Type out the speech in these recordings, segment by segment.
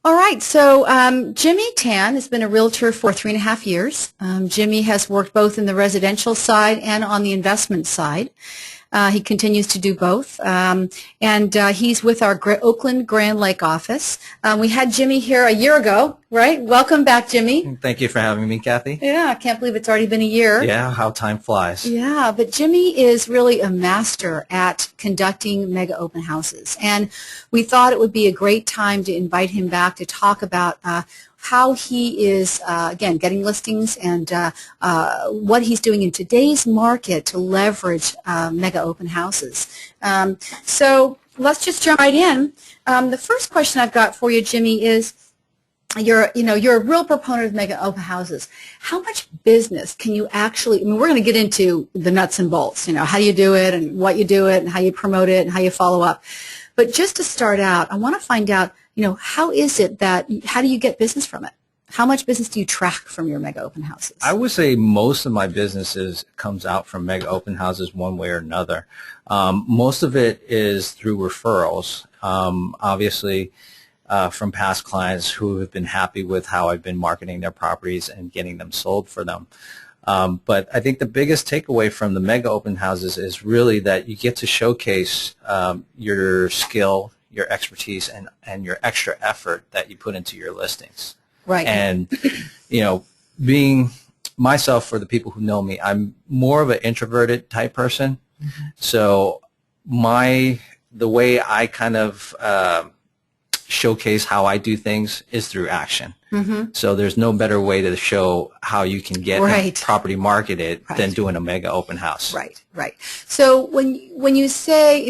All right, so Jimmy Tan has been a realtor for 3.5 years. Jimmy has worked both in the residential side and on the investment side. He continues to do both, and he's with our Oakland Grand Lake office. We had Jimmy here a year ago, right? Welcome back, Jimmy. Thank you for having me, Kathy. Yeah, I can't believe it's already been a year. Yeah, how time flies. Yeah, but Jimmy is really a master at conducting mega open houses, and we thought it would be a great time to invite him back to talk about how he is, again, getting listings and what he's doing in today's market to leverage mega open houses. So let's just jump right in. The first question I've got for you, Jimmy, is you're a real proponent of mega open houses. How much business can you actually, I mean, we're going to get into the nuts and bolts, how do you do it and what you do it and how you promote it and how you follow up. But just to start out, I want to find out, how is it how do you get business from it? How much business do you track from your mega open houses? I would say most of my businesses comes out from mega open houses one way or another. Most of it is through referrals, obviously from past clients who have been happy with how I've been marketing their properties and getting them sold for them. But I think the biggest takeaway from the mega open houses is really that you get to showcase your skill, your expertise, and your extra effort that you put into your listings. Right. And, being myself, for the people who know me, I'm more of an introverted type person. Mm-hmm. So the way I kind of showcase how I do things is through action. Mm-hmm. So there's no better way to show how you can get a property marketed than doing a mega open house. Right, right. So when you say,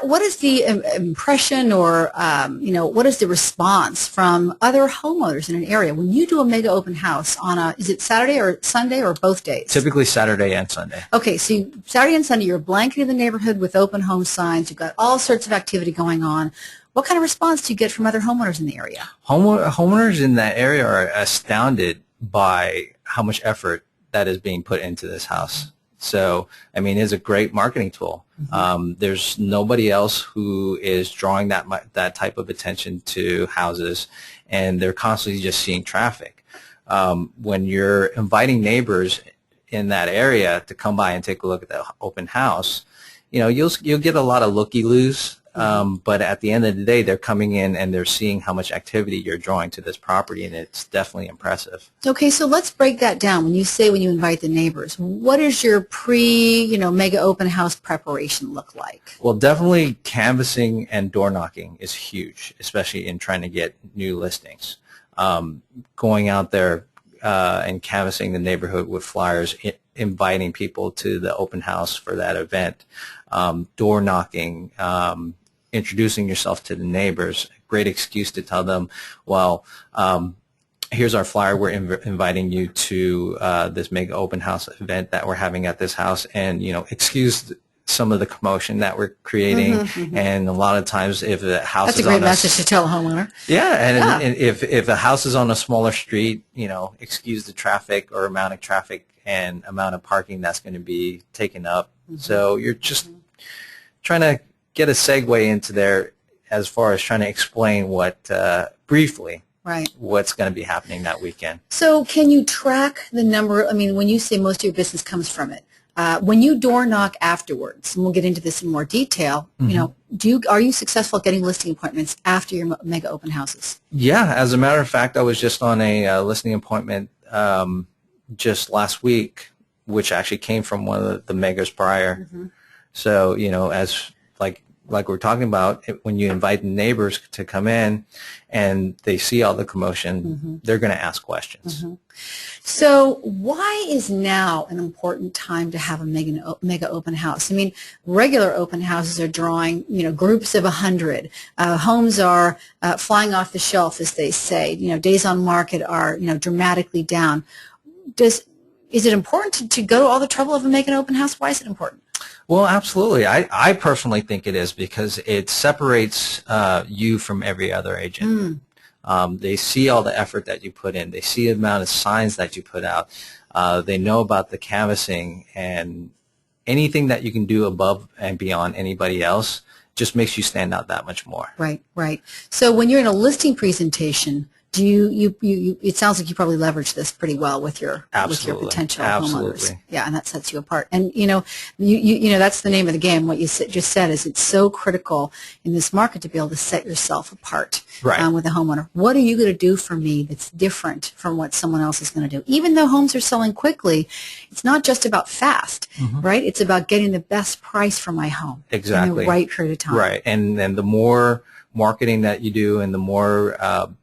what is the impression or, what is the response from other homeowners in an area when you do a mega open house on is it Saturday or Sunday or both days? Typically Saturday and Sunday. Okay, so Saturday and Sunday you're blanketing the neighborhood with open home signs. You've got all sorts of activity going on. What kind of response do you get from other homeowners in the area? Homeowners in that area are astounded by how much effort that is being put into this house. So, it's a great marketing tool. Mm-hmm. There's nobody else who is drawing that type of attention to houses, and they're constantly just seeing traffic. When you're inviting neighbors in that area to come by and take a look at the open house, you'll get a lot of looky-loos. But at the end of the day, they're coming in and they're seeing how much activity you're drawing to this property, and it's definitely impressive. Okay, so let's break that down. When you invite the neighbors, what does your mega open house preparation look like? Well, definitely canvassing and door knocking is huge, especially in trying to get new listings. Going out there and canvassing the neighborhood with flyers, inviting people to the open house for that event, door knocking, introducing yourself to the neighbors, great excuse to tell them, well, here's our flyer. We're inviting you to this mega open house event that we're having at this house, and, excuse some of the commotion that we're creating. Mm-hmm, mm-hmm. And a lot of times if a house That's a great message to tell a homeowner. Yeah, and if a house is on a smaller street, excuse the traffic or amount of traffic and amount of parking that's going to be taken up. Mm-hmm. So you're just trying to get a segue into there as far as trying to explain briefly what's going to be happening that weekend. So can you track the number? When you say most of your business comes from it, when you door knock afterwards, and we'll get into this in more detail, mm-hmm. Are you successful at getting listing appointments after your mega open houses? Yeah, as a matter of fact, I was just on a listing appointment just last week, which actually came from one of the megas prior. Mm-hmm. So, as like we're talking about, when you invite the neighbors to come in and they see all the commotion, mm-hmm. they're going to ask questions. Mm-hmm. So why is now an important time to have a mega open house? Regular open houses are drawing, groups of 100. Homes are flying off the shelf, as they say. Days on market are, dramatically down. Is it important to go to all the trouble of making an open house? Why is it important? Well, absolutely. I personally think it is because it separates you from every other agent. They see all the effort that you put in. They see the amount of signs that you put out. They know about the canvassing, and anything that you can do above and beyond anybody else just makes you stand out that much more. Right, right. So when you're in a listing presentation, do you it sounds like you probably leverage this pretty well with your potential homeowners. Yeah, and that sets you apart. And you know that's the name of the game. What you just said is it's so critical in this market to be able to set yourself apart with a homeowner. What are you going to do for me that's different from what someone else is going to do? Even though homes are selling quickly, it's not just about fast, right? It's about getting the best price for my home in the right period of time. Right, and the more marketing that you do and the more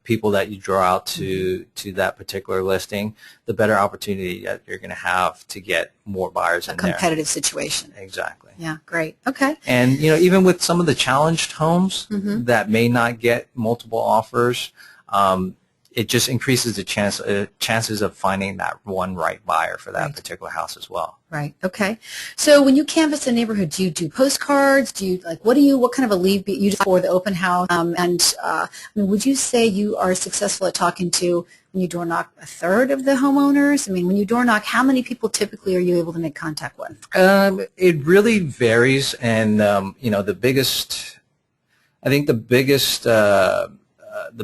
people that you draw out to that particular listing, the better opportunity that you're going to have to get more buyers in there. A competitive situation. Exactly. Yeah, great. Okay. And, you know, even with some of the challenged homes that may not get multiple offers, it just increases the chances of finding that one right buyer for that particular house as well. Right. Okay. So when you canvass a neighborhood, do you do postcards? Do you what kind of a lead you do for the open house? I mean, would you say you are successful at talking to, when you door knock, a third of the homeowners? I mean, when you door knock, how many people typically are you able to make contact with? It really varies, and you know, the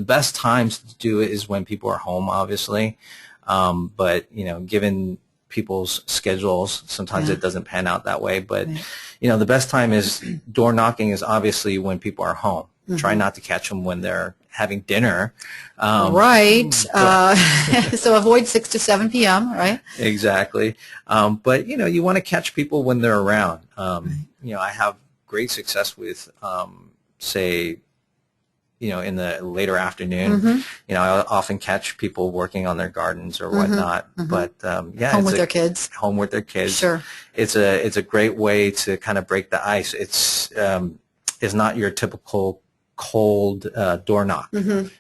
best times to do it is when people are home, obviously. But, you know, given people's schedules, sometimes it doesn't pan out that way. But, you know, the best time is door knocking is obviously when people are home. Try not to catch them when they're having dinner. So avoid 6 to 7 p.m., right? Exactly. But, you know, you want to catch people when they're around. You know, I have great success with, say, you know, in the later afternoon. You know, I often catch people working on their gardens or whatnot. But yeah, home with their kids. Home with their kids. Sure. It's a great way to kind of break the ice. It's not your typical cold door knock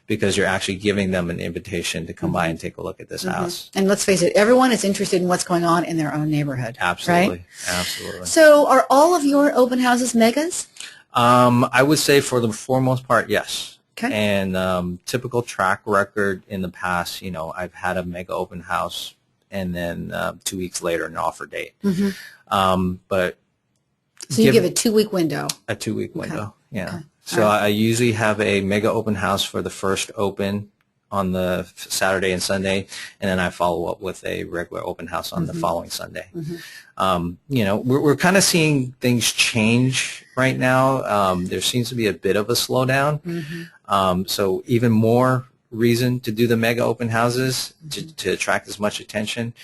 because you're actually giving them an invitation to come by and take a look at this house. And let's face it, everyone is interested in what's going on in their own neighborhood. Absolutely. Right? Absolutely. So are all of your open houses megas? I would say for the foremost part, yes. Okay. And typical track record in the past, you know, I've had a mega open house and then 2 weeks later an offer date. But so you give a 2-week window. A 2-week window, yeah. Okay. So I usually have a mega open house for the first open on the Saturday and Sunday, and then I follow up with a regular open house on the following Sunday. You know, we're kind of seeing things change right now. There seems to be a bit of a slowdown. So even more reason to do the mega open houses to attract as much attention.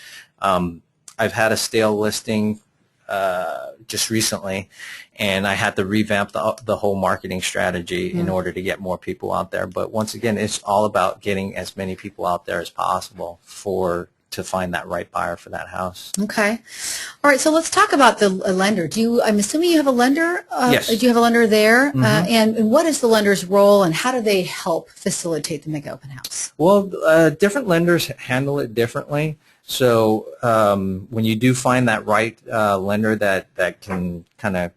I've had a stale listing just recently, and I had to revamp the whole marketing strategy in order to get more people out there. But once again, it's all about getting as many people out there as possible to find that right buyer for that house. Okay. All right, so let's talk about the lender. I'm assuming you have a lender? Yes. Do you have a lender there? And what is the lender's role, and how do they help facilitate the mega open house? Well, different lenders handle it differently. So when you do find that right lender that can kind of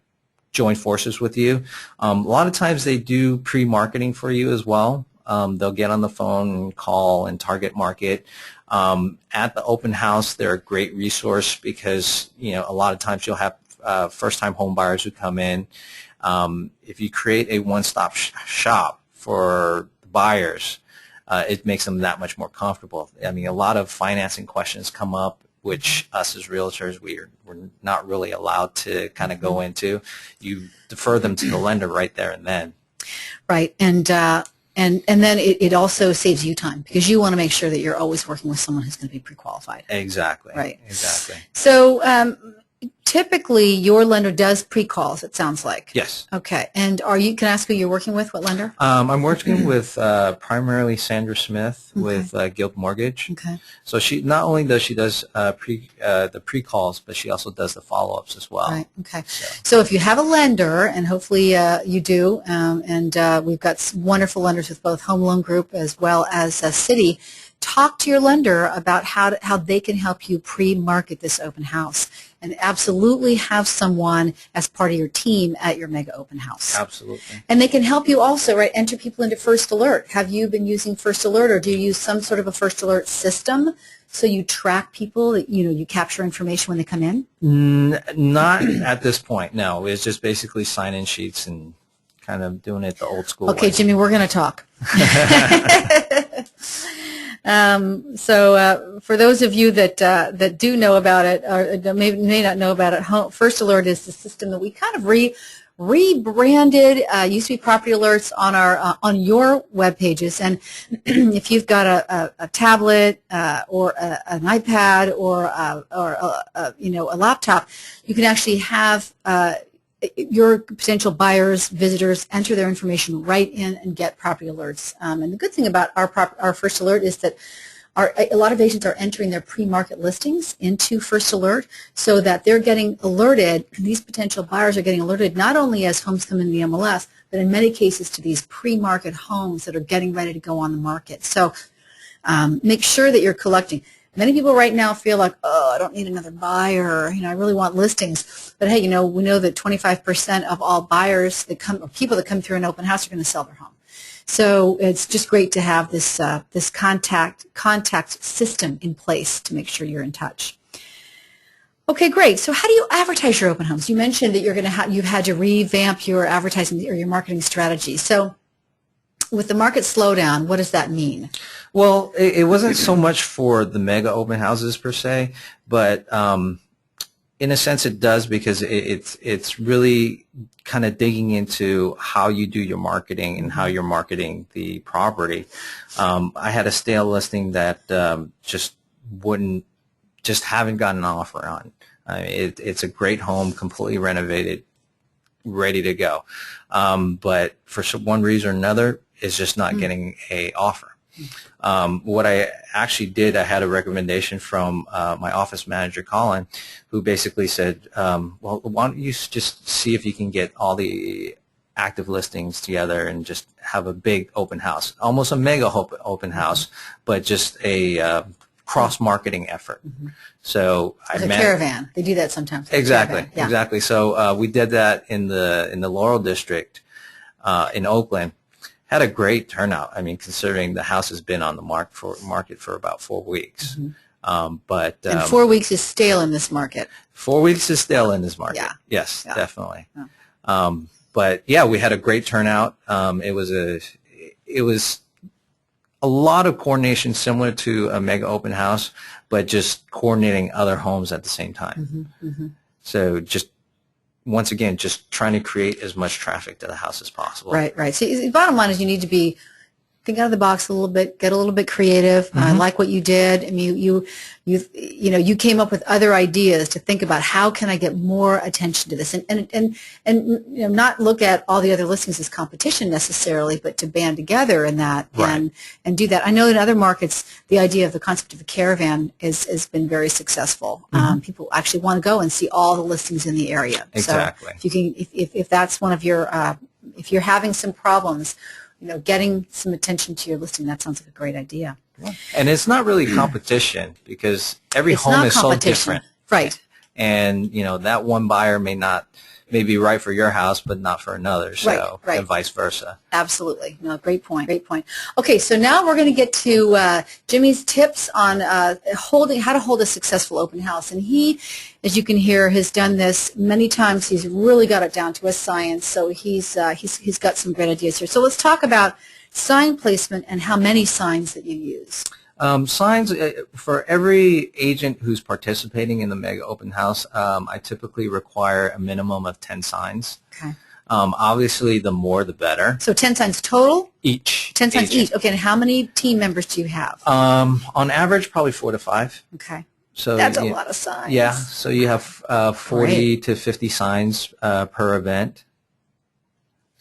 join forces with you, a lot of times they do pre-marketing for you as well. They'll get on the phone and call and target market. At the open house, they're a great resource because, you know, a lot of times you'll have first-time home buyers who come in. If you create a one-stop shop for the buyers, it makes them that much more comfortable. I mean, a lot of financing questions come up, which us as realtors, we're not really allowed to kind of go into. You defer them to the lender right there and then. Right, and then it also saves you time because you want to make sure that you're always working with someone who's going to be pre-qualified. Exactly. Right. Exactly. So typically your lender does pre-calls, it sounds like. Yes. Okay. And can I ask who you're working with? What lender? I'm working with primarily Sandra Smith with Guild Mortgage. Okay. So she not only does the pre-calls, but she also does the follow-ups as well. Right. Okay. So if you have a lender, and hopefully you do, and we've got wonderful lenders with both Home Loan Group as well as Citi, talk to your lender about how they can help you pre-market this open house, and absolutely have someone as part of your team at your mega open house. Absolutely. And they can help you also, right, enter people into First Alert. Have you been using First Alert, or do you use some sort of a First Alert system so you track people, that you capture information when they come in? Not at this point, no. It's just basically sign-in sheets and kind of doing it the old school Okay, way. Jimmy, we're going to talk. For those of you that do know about it, or that may not know about it, First Alert is the system that we kind of rebranded. Used to be Property Alerts on our on your web pages, and if you've got a tablet or an iPad or a laptop, you can actually have your potential buyers, visitors, enter their information right in and get property alerts. And the good thing about our First Alert is that a lot of agents are entering their pre-market listings into First Alert so that they're getting alerted, these potential buyers are getting alerted not only as homes come in the MLS, but in many cases to these pre-market homes that are getting ready to go on the market. So make sure that you're collecting. Many people right now feel like, oh, I don't need another buyer. I really want listings. But hey, we know that 25% of all buyers that come, or people that come through an open house, are going to sell their home. So it's just great to have this this contact system in place to make sure you're in touch. Okay, great. So how do you advertise your open homes? You mentioned that you've had to revamp your advertising or your marketing strategy. So with the market slowdown, what does that mean? Well, it wasn't so much for the mega open houses per se, but in a sense it does, because it's really kind of digging into how you do your marketing and how you're marketing the property. I had a stale listing that just haven't gotten an offer on. It's a great home, completely renovated, ready to go, but for one reason or another, it's just not getting a offer. What I actually did, I had a recommendation from my office manager, Colin, who basically said, well, why don't you just see if you can get all the active listings together and just have a big open house, almost a mega open house, but just a cross-marketing effort. So It's a caravan. They do that sometimes. Exactly, Yeah. exactly. So we did that in the Laurel District in Oakland. Had a great turnout. I mean, considering the house has been on the market for about 4 weeks. And 4 weeks is stale in this market. 4 weeks is stale in this market. Yeah. Yes, Yeah. definitely. Yeah. But yeah, we had a great turnout. It was a lot of coordination, similar to a mega open house, but just coordinating other homes at the same time. So once again, just trying to create as much traffic to the house as possible. Right, right. So the bottom line is you need to think out of the box a little bit, get a little bit creative. I like what you did. I mean, you came up with other ideas to think about how can I get more attention to this, and not look at all the other listings as competition necessarily, but to band together in that and do that. I know in other markets the idea of the concept of a caravan has been very successful. People actually want to go and see all the listings in the area. Exactly. So if that's one of your if you're having some problems, getting some attention to your listing, that sounds like a great idea. Yeah. And it's not really competition, because every home is so different. Right. And, that one buyer may be right for your house, but not for another. So, and vice versa. Absolutely. No, great point. Great point. Okay, so now we're going to get to Jimmy's tips on how to hold a successful open house. And he, as you can hear, has done this many times. He's really got it down to a science. So he's got some great ideas here. So let's talk about sign placement and how many signs that you use. Signs, for every agent who's participating in the mega open house, I typically require a minimum of 10 signs. Okay. Obviously, the more the better. So 10 signs total? Each. 10 signs each. Okay, and how many team members do you have? On average, probably 4 to 5. Okay. So that's a lot of signs. Yeah, so you have 40 to 50 signs per event.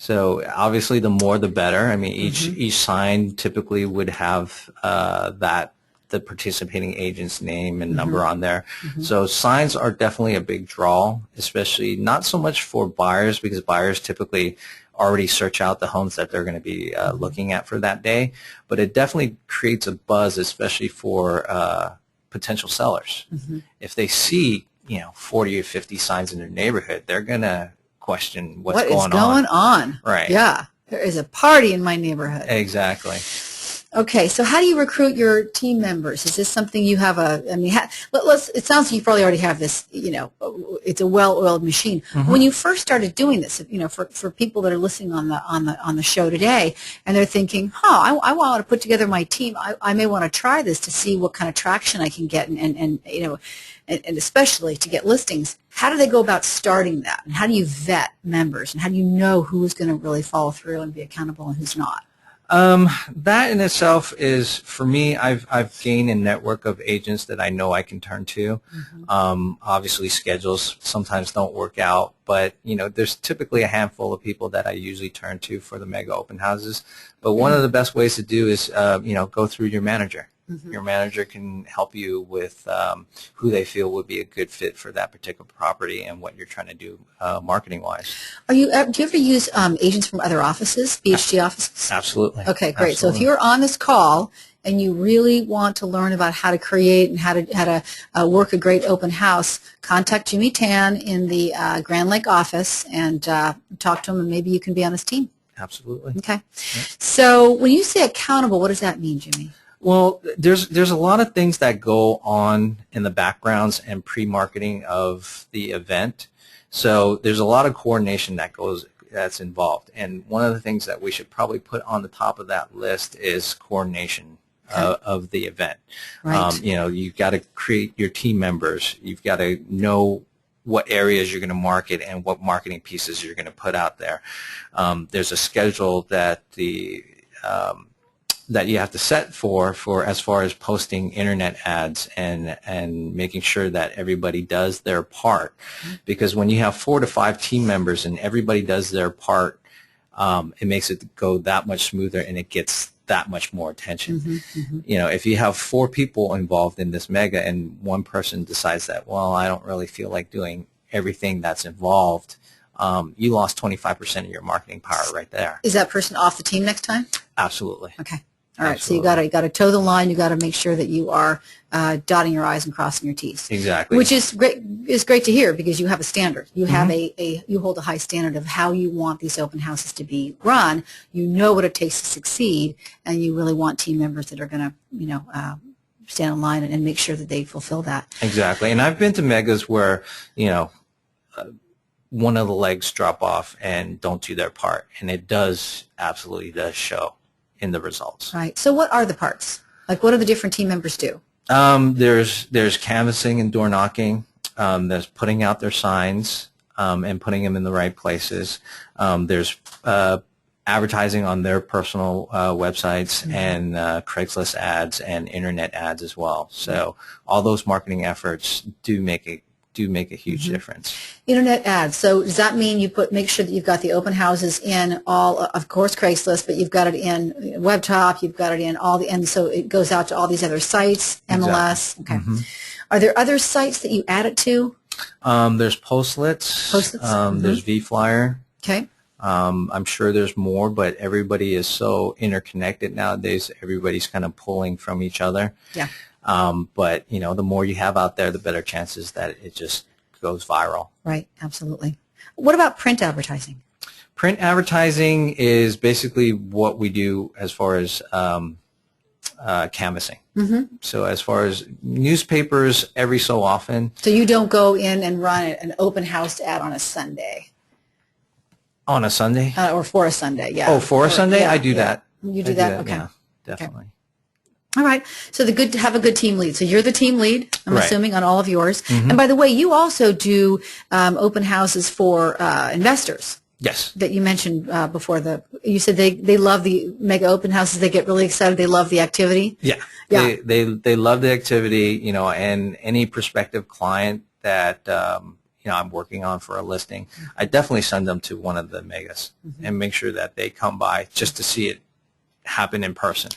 So obviously, the more the better. I mean, each sign typically would have the participating agent's name and number on there. So signs are definitely a big draw, especially not so much for buyers, because buyers typically already search out the homes that they're going to be looking at for that day. But it definitely creates a buzz, especially for potential sellers. If they see 40 or 50 signs in their neighborhood, they're going to question what is going on. Right. Yeah. There is a party in my neighborhood. Exactly. Okay, so how do you recruit your team members? Is this something you have it sounds like you probably already have this, it's a well-oiled machine. Mm-hmm. When you first started doing this, for people that are listening on the show today, and they're thinking, I want to put together my team. I may want to try this to see what kind of traction I can get, and especially to get listings. How do they go about starting that? And how do you vet members? And how do you know who's going to really follow through and be accountable and who's not? That in itself is, for me, I've gained a network of agents that I know I can turn to. Mm-hmm. Obviously, schedules sometimes don't work out, but there's typically a handful of people that I usually turn to for the mega open houses. But one of the best ways to do is, go through your manager. Mm-hmm. Your manager can help you with who they feel would be a good fit for that particular property and what you're trying to do marketing-wise. Do you ever use agents from other offices, BHG offices? Absolutely. Okay, great. Absolutely. So if you're on this call and you really want to learn about how to create and how to work a great open house, contact Jimmy Tan in the Grand Lake office and talk to him, and maybe you can be on his team. Absolutely. Okay. Yep. So when you say accountable, what does that mean, Jimmy? Well, there's a lot of things that go on in the backgrounds and pre-marketing of the event. So there's a lot of coordination that's involved. And one of the things that we should probably put on the top of that list is coordination of the event. Right. You've got to create your team members. You've got to know what areas you're going to market and what marketing pieces you're going to put out there. There's a schedule that that you have to set for as far as posting internet ads and making sure that everybody does their part. Because when you have 4 to 5 team members and everybody does their part, it makes it go that much smoother and it gets that much more attention. Mm-hmm, mm-hmm. If you have 4 people involved in this mega and one person decides that, well, I don't really feel like doing everything that's involved, you lost 25% of your marketing power right there. Is that person off the team next time? Absolutely. Okay. All right, Absolutely. So you got to toe the line. You got to make sure that you are dotting your I's and crossing your T's. Exactly. Which is great to hear, because you have a standard. You have you hold a high standard of how you want these open houses to be run. You know what it takes to succeed, and you really want team members that are going to stand in line and make sure that they fulfill that. Exactly. And I've been to megas where one of the legs drop off and don't do their part, and it absolutely does show in the results. Right. So what are the parts? Like, what do the different team members do? There's canvassing and door knocking. There's putting out their signs and putting them in the right places. There's advertising on their personal websites and Craigslist ads and internet ads as well. So all those marketing efforts do make a huge difference. Internet ads. So does that mean you make sure that you've got the open houses in all, of course, Craigslist, but you've got it in WebTop, you've got it in and so it goes out to all these other sites, MLS. Exactly. Okay. Mm-hmm. Are there other sites that you add it to? There's Postlets. There's VFlyer. Okay. I'm sure there's more, but everybody is so interconnected nowadays. Everybody's kind of pulling from each other. Yeah. But, the more you have out there, the better chances that it just goes viral. Right, absolutely. What about print advertising? Print advertising is basically what we do as far as canvassing. Mm-hmm. So as far as newspapers, every so often. So you don't go in and run an open house ad on a Sunday? On a Sunday? Or for a Sunday, yeah. Oh, for a Sunday? Yeah, I do that. You do that? Okay. Yeah, definitely. Okay. All right. So have a good team lead. So you're the team lead, I'm assuming, on all of yours. Mm-hmm. And by the way, you also do open houses for investors. Yes. That you mentioned before. You said they love the mega open houses. They get really excited. They love the activity. Yeah. Yeah. They love the activity, and any prospective client that I'm working on for a listing, I definitely send them to one of the megas and make sure that they come by just to see it happen in person.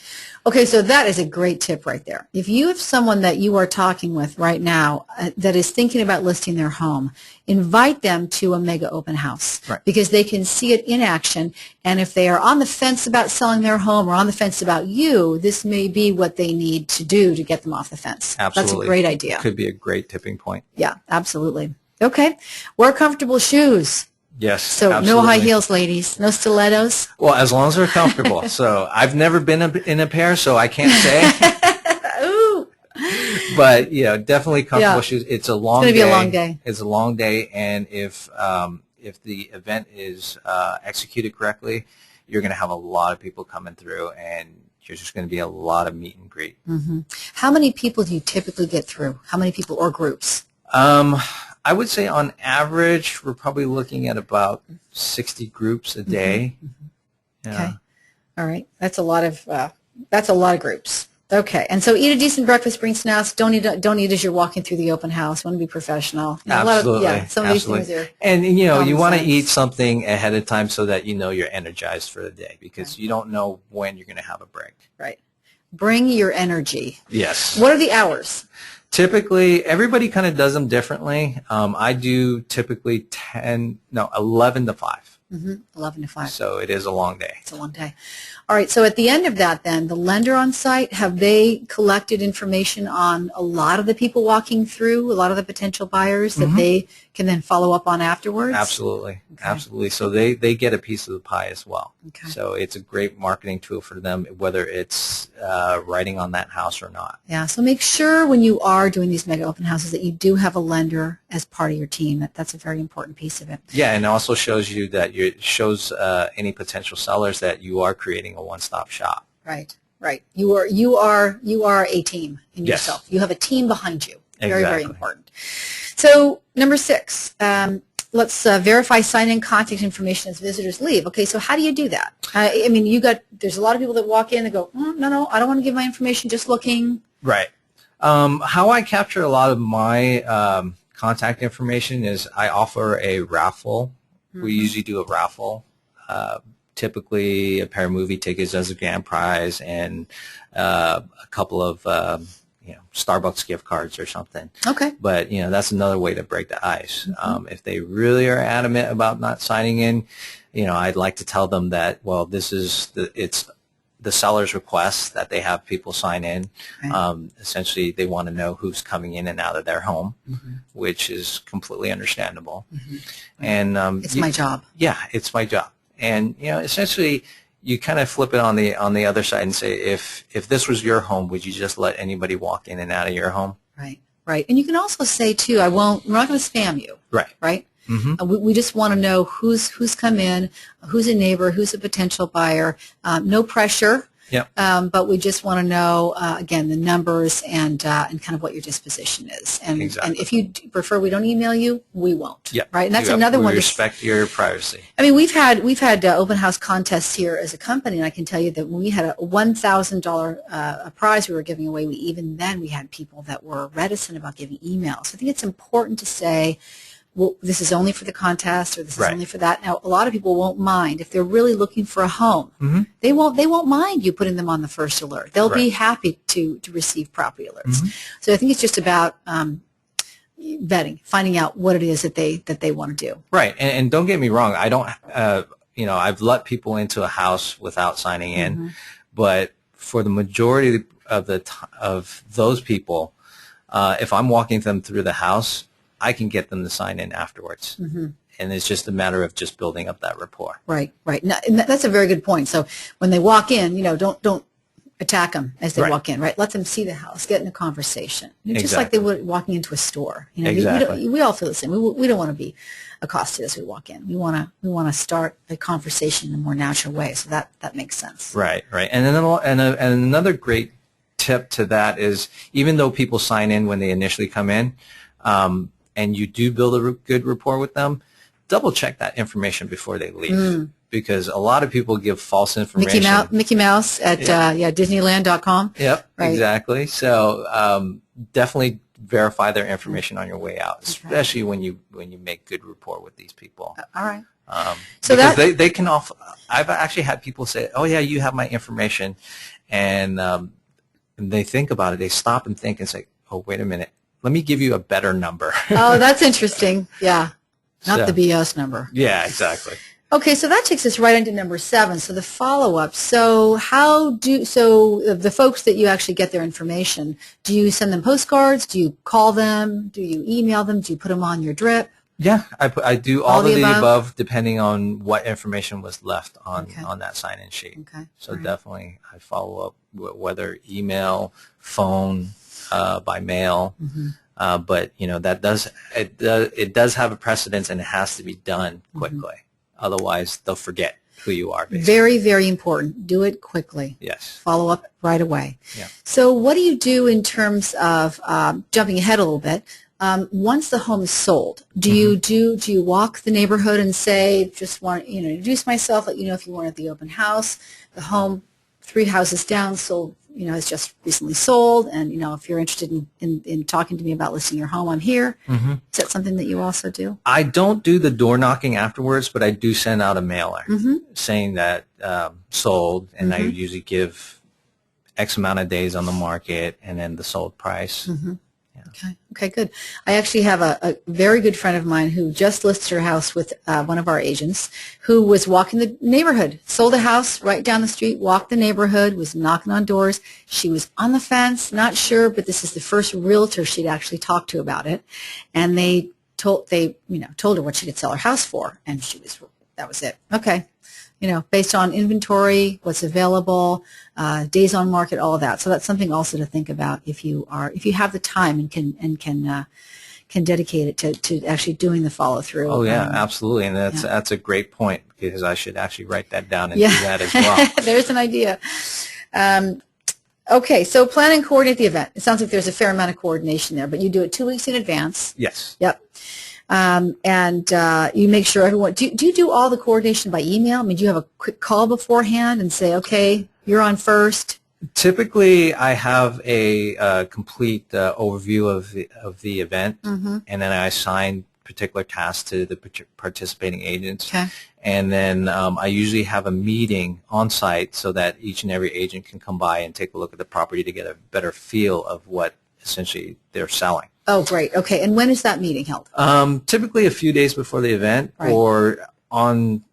Okay, so that is a great tip right there. If you have someone that you are talking with right now that is thinking about listing their home, invite them to a mega open house, because they can see it in action, and if they are on the fence about selling their home or on the fence about you, this may be what they need to do to get them off the fence. Absolutely. That's a great idea. Could be a great tipping point. Yeah, absolutely. Okay, wear comfortable shoes. Yes, So absolutely. no high heels, ladies. No stilettos. Well, as long as they're comfortable. So I've never been in a pair, so I can't say. Ooh. But definitely comfortable Yeah. shoes. It's a It's long going to day. be a long day. It's a long day, and if the event is executed correctly, you're going to have a lot of people coming through, and there's just going to be a lot of meet and greet. Mm-hmm. How many people do you typically get through? How many people or groups? I would say on average, we're probably looking at about 60 groups a day. Mm-hmm. Yeah. Okay. All right. That's a lot of groups. Okay. And so eat a decent breakfast, bring snacks. Don't eat as you're walking through the open house. Want to be professional. Absolutely. Some of these things are and you want to sense. eat something ahead of time so that you're energized for the day, because you don't know when you're going to have a break. Right. Bring your energy. Yes. What are the hours? Typically, everybody kind of does them differently. I do typically 11 to 5. Mm-hmm. 11 to 5. So it is a long day. It's a long day. All right, so at the end of that then, the lender on site, have they collected information on a lot of the people walking through, a lot of the potential buyers that they can then follow up on afterwards? Absolutely. Okay. Absolutely. So they get a piece of the pie as well. Okay. So it's a great marketing tool for them, whether it's writing on that house or not. Yeah, so make sure when you are doing these mega open houses that you do have a lender as part of your team. That's a very important piece of it. Yeah, and it also shows you that it shows any potential sellers that you are creating a one-stop shop. Right, right. You are a team in Yes. yourself. You have a team behind you. Very, very Exactly. important. So number 6, let's verify sign-in contact information as visitors leave. Okay, so how do you do that? I mean, there's a lot of people that walk in and go, no, I don't want to give my information, just looking. Right. How I capture a lot of my contact information is I offer a raffle. We usually do a raffle. Typically a pair of movie tickets as a grand prize, and a couple of Starbucks gift cards or something. Okay. But that's another way to break the ice. If they really are adamant about not signing in, I'd like to tell them that, well, it's the seller's request that they have people sign in. Okay. Essentially, they want to know who's coming in and out of their home, which is completely understandable. And it's my job. Yeah, it's my job. And essentially, you kind of flip it on the other side and say, if this was your home, would you just let anybody walk in and out of your home? Right, right. And you can also say too, we're not going to spam you. Right. Right. We just want to know who's come in, who's a neighbor, who's a potential buyer. No pressure. Yep. But we just want to know, again, the numbers and kind of what your disposition is. And, exactly. And if you prefer we don't email you, we won't. Yep. Right. And that's another one. We respect your privacy. I mean, we've had open house contests here as a company, and I can tell you that when we had a $1,000 prize we were giving away, even then we had people that were reticent about giving emails. I think it's important to say, well, this is only for the contest, or this is only for that. Now, a lot of people won't mind if they're really looking for a home. They won't mind you putting them on the first alert. They'll be happy to receive property alerts. So I think it's just about vetting, finding out what it is that they want to do. Right, and don't get me wrong. I don't. I've let people into a house without signing in, but for the majority of those people, if I'm walking them through the house, I can get them to sign in afterwards. And it's just a matter of just building up that rapport. Right, right. Now, and that's a very good point. So when they walk in, don't attack them as they walk in, right? Let them see the house, get in a conversation. Just like they would walking into a store. Exactly. We all feel the same. We don't want to be accosted as we walk in. We want to start a conversation in a more natural way. So that makes sense. Right, right. And then another great tip to that is, even though people sign in when they initially come in, and you do build a good rapport with them, double check that information before they leave, because a lot of people give false information. Mickey Mouse at Disneyland.com. Yep, right. Exactly. So definitely verify their information on your way out, especially when you make good rapport with these people. All right. So because they can offer. I've actually had people say, "Oh yeah, you have my information," and they think about it. They stop and think and say, "Oh, wait a minute. Let me give you a better number." Oh, that's interesting. Yeah. Not the BS number. Yeah, exactly. Okay, so that takes us right into number 7. So the follow-up. So the folks that you actually get their information, do you send them postcards? Do you call them? Do you email them? Do you put them on your drip? Yeah, I do All all the of the above? above depending on what information was left Okay. on that sign-in sheet. Okay. So All right. definitely I follow up whether email, phone, by mail. Mm-hmm. But you know that it does have a precedence, and it has to be done quickly. Otherwise, they'll forget who you are. Basically, Very, very important. Do it quickly. yes, Follow up right away. yeah. So what do you do in terms of jumping ahead a little bit? Once the home is sold, do you walk the neighborhood and say, just want introduce myself, let you know if you wanted the open house, the home 3 houses down sold, is just recently sold, and if you're interested in talking to me about listing your home, I'm here. Mm-hmm. Is that something that you also do? I don't do the door knocking afterwards, but I do send out a mailer saying that sold, and I usually give X amount of days on the market and then the sold price. Yeah. Okay, good. I actually have a very good friend of mine who just listed her house with one of our agents who was walking the neighborhood, sold a house right down the street, walked the neighborhood, was knocking on doors. She was on the fence, not sure, but this is the first realtor she'd actually talked to about it. And they told her what she could sell her house for, and that was it. Okay. Based on inventory, what's available, days on market, all of that. So that's something also to think about if you have the time and can dedicate it to actually doing the follow through. Oh yeah, absolutely, and that's a great point, because I should actually write that down and do that as well. There's an idea. Okay, so plan and coordinate the event. It sounds like there's a fair amount of coordination there, but you do it 2 weeks in advance. Yes. Yep. And you make sure everyone, do you do all the coordination by email? I mean, do you have a quick call beforehand and say, okay, you're on first? Typically, I have a complete overview of the event, and then I assign particular tasks to the participating agents. Okay. And then I usually have a meeting on site so that each and every agent can come by and take a look at the property to get a better feel of what essentially they're selling. Oh, great. Okay. And when is that meeting held? Typically a few days before the event, right. Or on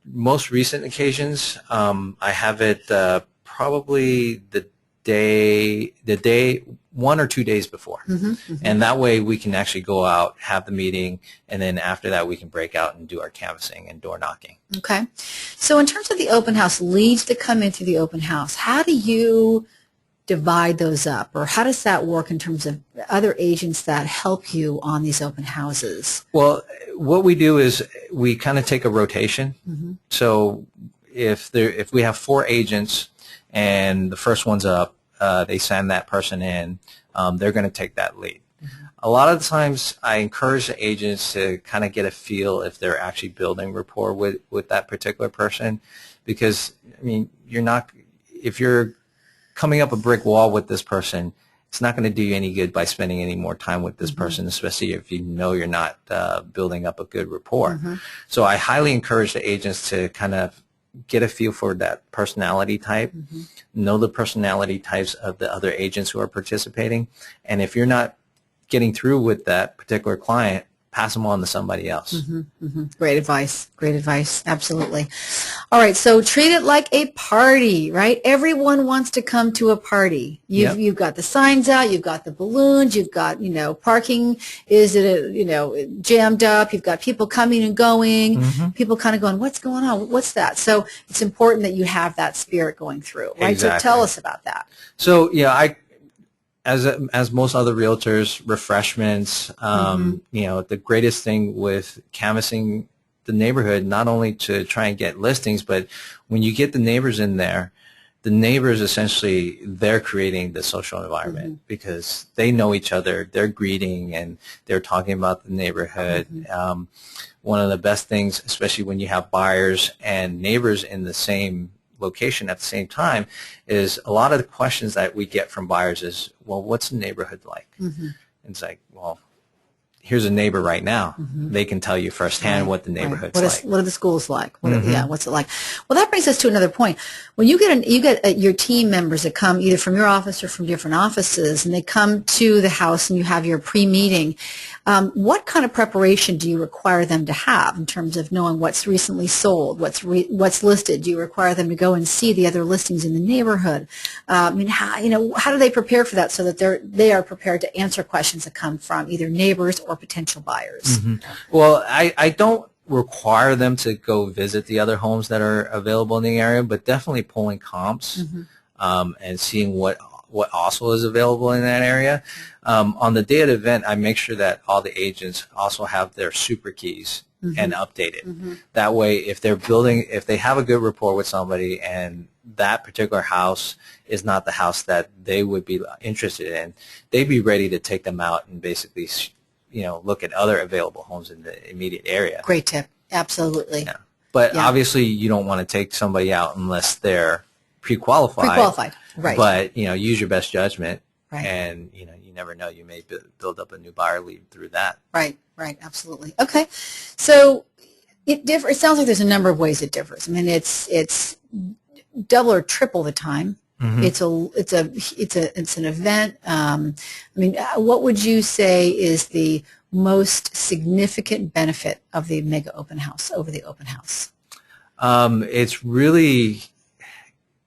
most recent occasions, I have it probably the day 1 or 2 days before. And that way we can actually go out, have the meeting, and then after that we can break out and do our canvassing and door knocking. Okay. So in terms of the open house, leads that come in through the open house, how do you divide those up, or how does that work in terms of other agents that help you on these open houses? Well, what we do is we kind of take a rotation. So if we have 4 agents and the first one's up, they send that person in, they're going to take that lead. A lot of the times I encourage the agents to kind of get a feel if they're actually building rapport with that particular person, because I mean, if you're coming up a brick wall with this person, it's not going to do you any good by spending any more time with this person, especially if you know you're not building up a good rapport. So I highly encourage the agents to kind of get a feel for that personality type, know the personality types of the other agents who are participating, and if you're not getting through with that particular client, pass them on to somebody else. Great advice. Great advice. Absolutely. All right. So treat it like a party, right? Everyone wants to come to a party. You've got the signs out. You've got the balloons. You've got, parking is jammed up. You've got people coming and going. People kind of going, what's going on? What's that? So it's important that you have that spirit going through, right? Exactly. So tell us about that. So, as most other realtors, refreshments, the greatest thing with canvassing the neighborhood, not only to try and get listings, but when you get the neighbors in there, the neighbors essentially, they're creating the social environment because they know each other, they're greeting and they're talking about the neighborhood. One of the best things, especially when you have buyers and neighbors in the same location at the same time, is a lot of the questions that we get from buyers is, well, what's the neighborhood like? And it's like, well, here's a neighbor right now. They can tell you firsthand what the neighborhood's like. What are the schools like? What's it like? Well, that brings us to another point. When you get your team members that come either from your office or from different offices, and they come to the house and you have your pre-meeting, what kind of preparation do you require them to have in terms of knowing what's recently sold, what's listed? Do you require them to go and see the other listings in the neighborhood? How do they prepare for that so that they are prepared to answer questions that come from either neighbors or potential buyers. Mm-hmm. Well, I don't require them to go visit the other homes that are available in the area, but definitely pulling comps and seeing what also is available in that area. On the day of the event, I make sure that all the agents also have their super keys and update it. That way, if they have a good rapport with somebody and that particular house is not the house that they would be interested in, they'd be ready to take them out and basically, look at other available homes in the immediate area. Great tip. Absolutely. Yeah. But obviously, you don't want to take somebody out unless they're pre-qualified. Pre-qualified, right. But, use your best judgment. Right. And, you never know. You may build up a new buyer lead through that. Right, absolutely. Okay. So it differs. It sounds like there's a number of ways it differs. I mean, it's double or triple the time. It's an event. What would you say is the most significant benefit of the mega open house over the open house?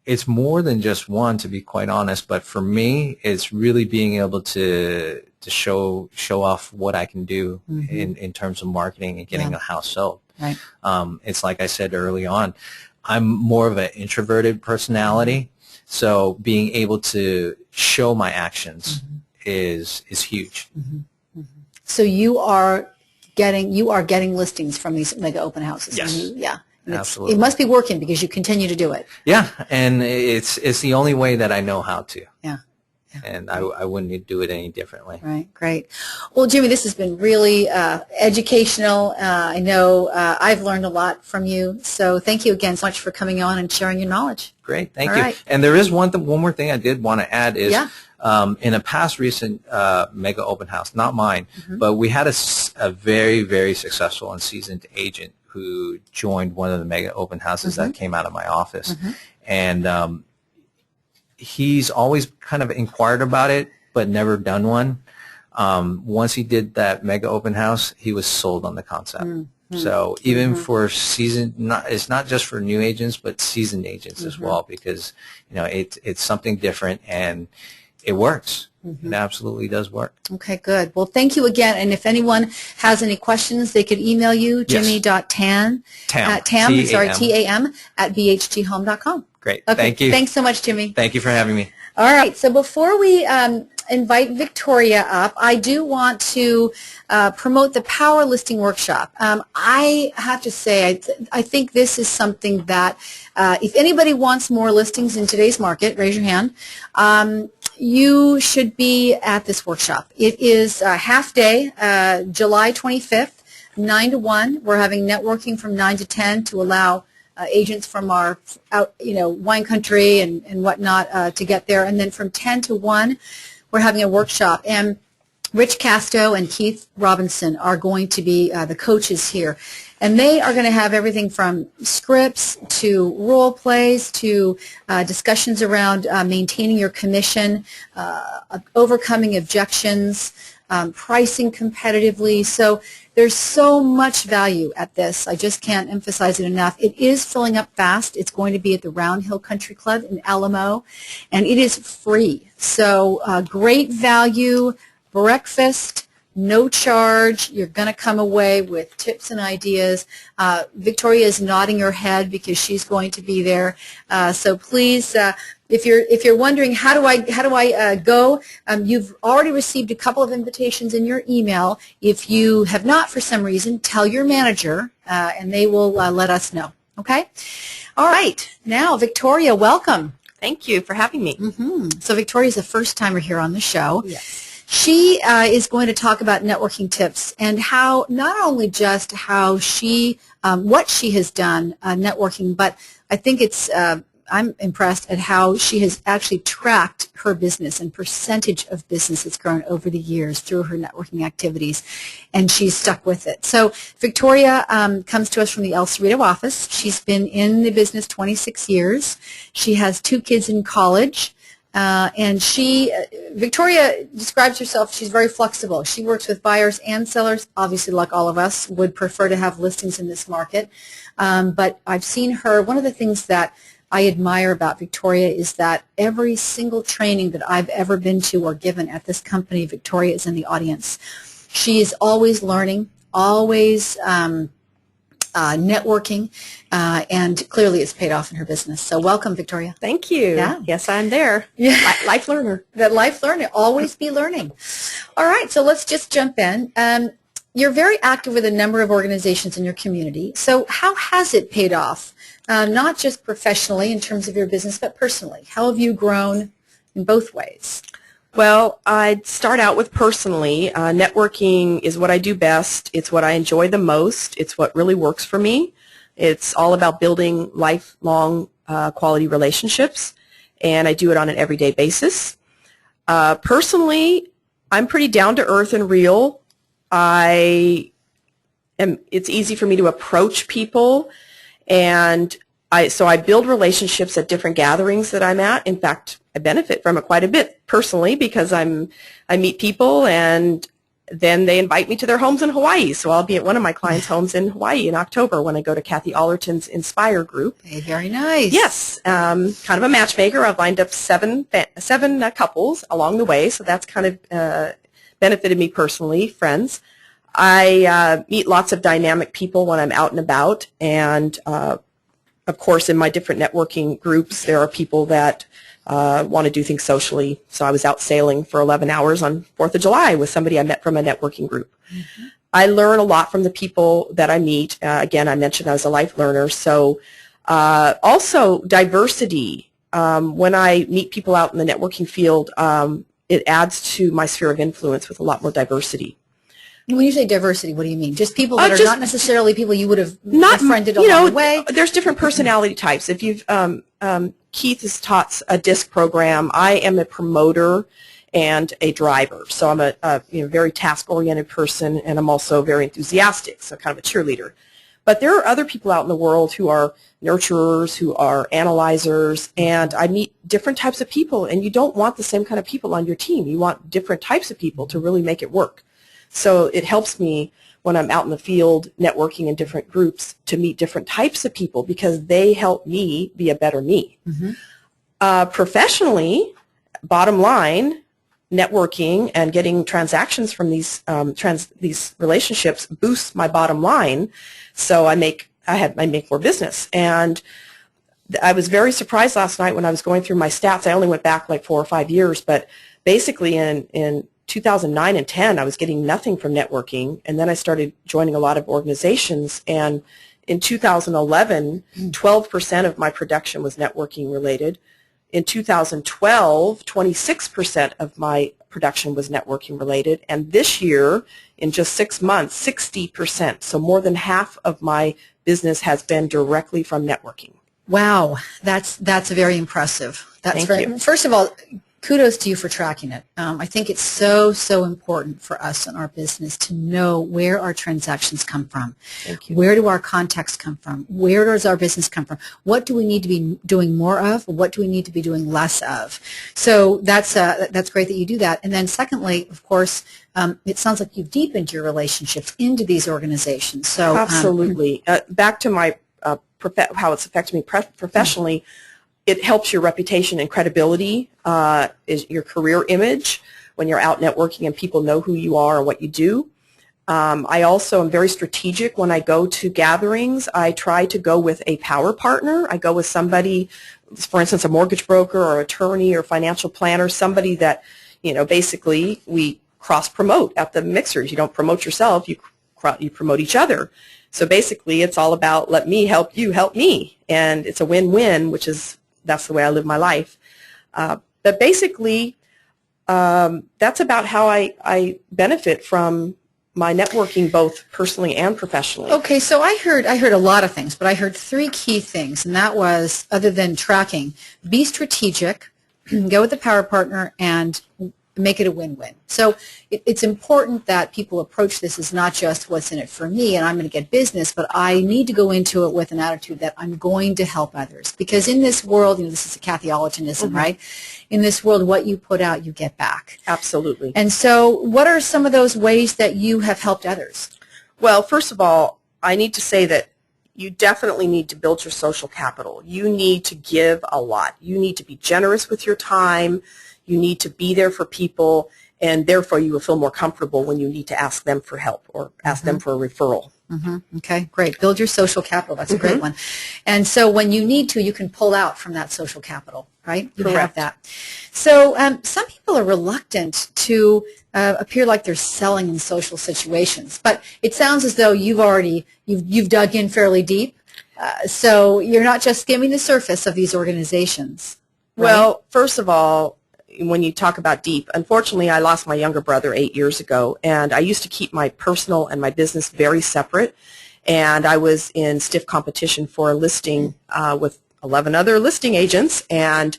It's more than just one, to be quite honest. But for me, it's really being able to show off what I can do in terms of marketing and getting a house sold. Right. It's like I said early on, I'm more of an introverted personality, so being able to show my actions is huge. So you are getting listings from these mega open houses. Yes. Absolutely. It must be working because you continue to do it. Yeah, and it's the only way that I know how to. Yeah. And I wouldn't do it any differently. Right, great. Well, Jimmy, this has been really educational. I know I've learned a lot from you, so thank you again so much for coming on and sharing your knowledge. Great, thank you. Right. And there is one more thing I did want to add is in a past recent mega open house, not mine, but we had a very, very successful and seasoned agent who joined one of the mega open houses that came out of my office. And he's always kind of inquired about it, but never done one. Once he did that mega open house, he was sold on the concept. So even for it's not just for new agents, but seasoned agents as well, because it's something different and it works. It absolutely does work. Okay, good. Well, thank you again. And if anyone has any questions, they could email you, jimmy.tam, Tam, at bhghome.com. Great. Okay. Thank you. Thanks so much, Jimmy. Thank you for having me. All right. So before we invite Victoria up, I do want to promote the Power Listing Workshop. I have to say, I think this is something that if anybody wants more listings in today's market, raise your hand. You should be at this workshop. It is a half day, July 25th, 9 to 1. We're having networking from 9 to 10 to allow agents from our wine country and whatnot to get there. And then from 10 to 1, we're having a workshop. And Rich Casto and Keith Robinson are going to be the coaches here. And they are going to have everything from scripts to role plays to discussions around maintaining your commission, overcoming objections, pricing competitively. So there's so much value at this. I just can't emphasize it enough. It is filling up fast. It's going to be at the Round Hill Country Club in Alamo, and it is free. So great value, breakfast, no charge. You're going to come away with tips and ideas. Victoria is nodding her head because she's going to be there. So please, if you're wondering how do I go, you've already received a couple of invitations in your email. If you have not, for some reason, tell your manager, and they will let us know. Okay. All right. Now, Victoria, welcome. Thank you for having me. So Victoria is the first timer here on the show. Yes. She is going to talk about networking tips and how not only just how she, what she has done networking, but I think I'm impressed at how she has actually tracked her business and percentage of business that's grown over the years through her networking activities, and she's stuck with it. So Victoria comes to us from the El Cerrito office. She's been in the business 26 years. She has 2 kids in college. And Victoria describes herself, she's very flexible. She works with buyers and sellers, obviously like all of us would prefer to have listings in this market. But I've seen her, one of the things that I admire about Victoria is that every single training that I've ever been to or given at this company, Victoria is in the audience. She is always learning, always networking, and clearly it's paid off in her business. So welcome, Victoria. Thank you. Yeah. Yes, I'm there. Yeah. Life learner. That life learning, always be learning. All right, so let's just jump in. You're very active with a number of organizations in your community. So how has it paid off, not just professionally in terms of your business, but personally? How have you grown in both ways? Well, I'd start out with personally. Networking is what I do best. It's what I enjoy the most. It's what really works for me. It's all about building lifelong quality relationships, and I do it on an everyday basis. Personally, I'm pretty down to earth and real. It's easy for me to approach people, and so I build relationships at different gatherings that I'm at. In fact, I benefit from it quite a bit personally because I meet people and then they invite me to their homes in Hawaii. So I'll be at one of my clients' homes in Hawaii in October when I go to Kathy Allerton's Inspire group. Hey, very nice. Yes, kind of a matchmaker. I've lined up seven couples along the way, so that's kind of benefited me personally, friends. I meet lots of dynamic people when I'm out and about, and of course, in my different networking groups, there are people that want to do things socially. So I was out sailing for 11 hours on 4th of July with somebody I met from a networking group. Mm-hmm. I learn a lot from the people that I meet. Again, I mentioned I was a life learner. So also diversity. When I meet people out in the networking field, it adds to my sphere of influence with a lot more diversity. When you say diversity, what do you mean? Just people that are not necessarily people you would have befriended along the way? There's different personality types. If you've Keith has taught a DISC program. I am a promoter and a driver. So I'm a very task-oriented person, and I'm also very enthusiastic, so kind of a cheerleader. But there are other people out in the world who are nurturers, who are analyzers, and I meet different types of people, and you don't want the same kind of people on your team. You want different types of people to really make it work. So it helps me when I'm out in the field networking in different groups to meet different types of people because they help me be a better me. Mm-hmm. Professionally, bottom line, networking and getting transactions from these relationships boosts my bottom line, so I make more business. And I was very surprised last night when I was going through my stats. I only went back like 4 or 5 years, but basically in 2009 and 10, I was getting nothing from networking, and then I started joining a lot of organizations, and in 2011, 12% of my production was networking related. In 2012, 26% of my production was networking related, and this year, in just 6 months, 60%, so more than half of my business has been directly from networking. Wow, that's very impressive. Thank you. First of all, kudos to you for tracking it. I think it's so important for us in our business to know where our transactions come from. Thank you. Where do our contacts come from? Where does our business come from? What do we need to be doing more of? What do we need to be doing less of? So that's great that you do that. And then secondly, of course, it sounds like you've deepened your relationships into these organizations. So absolutely. Back to my how it's affected me professionally. It helps your reputation and credibility, is your career image when you're out networking and people know who you are and what you do. I also am very strategic when I go to gatherings. I try to go with a power partner. I go with somebody, for instance, a mortgage broker or attorney or financial planner, somebody that, basically we cross-promote at the mixers. You don't promote yourself, you promote each other. So basically it's all about let me help you help me, and it's a win-win, that's the way I live my life. But basically, that's about how I benefit from my networking, both personally and professionally. Okay, so I heard a lot of things, but I heard 3 key things, and that was, other than tracking, be strategic, go with the power partner, and make it a win-win. So it's important that people approach this as not just what's in it for me and I'm going to get business, but I need to go into it with an attitude that I'm going to help others. Because in this world, this is a Kathy Allertonism, mm-hmm. right? In this world, what you put out, you get back. Absolutely. And so what are some of those ways that you have helped others? Well, first of all, I need to say that you definitely need to build your social capital. You need to give a lot. You need to be generous with your time. You need to be there for people, and therefore you will feel more comfortable when you need to ask them for help or ask them for a referral. Okay, great. Build your social capital. That's a great one. And so when you need to, you can pull out from that social capital, right? You have that. So some people are reluctant to appear like they're selling in social situations, but it sounds as though you've dug in fairly deep. So you're not just skimming the surface of these organizations. Right? Well, first of all, when you talk about deep, unfortunately, I lost my younger brother 8 years ago, and I used to keep my personal and my business very separate, and I was in stiff competition for a listing with 11 other listing agents, and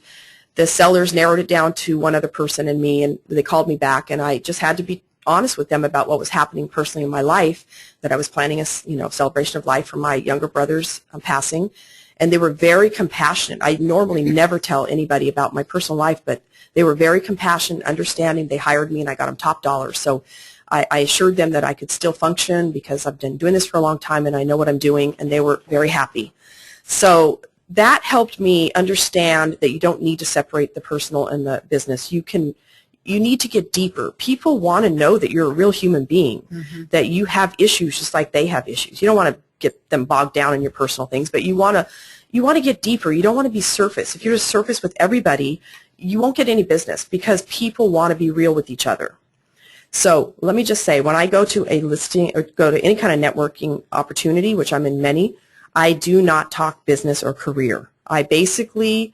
the sellers narrowed it down to one other person and me, and they called me back, and I just had to be honest with them about what was happening personally in my life, that I was planning a celebration of life for my younger brother's passing, and they were very compassionate. I normally never tell anybody about my personal life, but they were very compassionate, understanding. They hired me, and I got them top dollar. So I assured them that I could still function because I've been doing this for a long time, and I know what I'm doing, and they were very happy. So that helped me understand that you don't need to separate the personal and the business. You need to get deeper. People want to know that you're a real human being, that you have issues just like they have issues. You don't want to get them bogged down in your personal things, but you want to get deeper. You don't want to be surface. If you're just surface with everybody, you won't get any business because people want to be real with each other. So let me just say, when I go to a listing or go to any kind of networking opportunity, which I'm in many, I do not talk business or career. I basically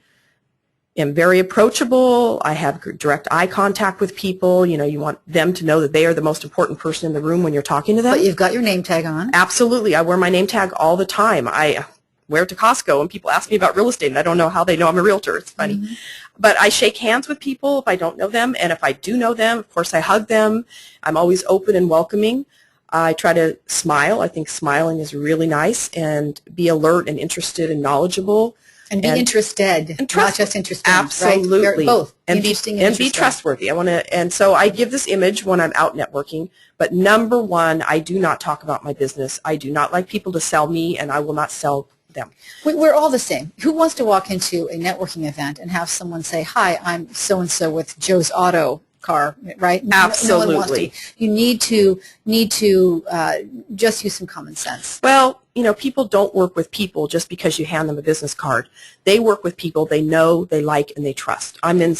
am very approachable. I have direct eye contact with people. You want them to know that they are the most important person in the room when you're talking to them. But you've got your name tag on. Absolutely. I wear my name tag all the time. I wear it to Costco, and people ask me about real estate, and I don't know how they know I'm a realtor. It's funny. But I shake hands with people if I don't know them, and if I do know them, of course, I hug them. I'm always open and welcoming. I try to smile. I think smiling is really nice, and be alert and interested and knowledgeable. And be interested, not just interested. Absolutely. Right? Both. And be trustworthy. And so I give this image when I'm out networking. But number one, I do not talk about my business. I do not like people to sell me, and I will not sell them. We're all the same. Who wants to walk into a networking event and have someone say, "Hi, I'm so-and-so with Joe's Auto Car," right? Absolutely. No one wants to. You need to just use some common sense. Well, people don't work with people just because you hand them a business card. They work with people they know, they like, and they trust. I'm in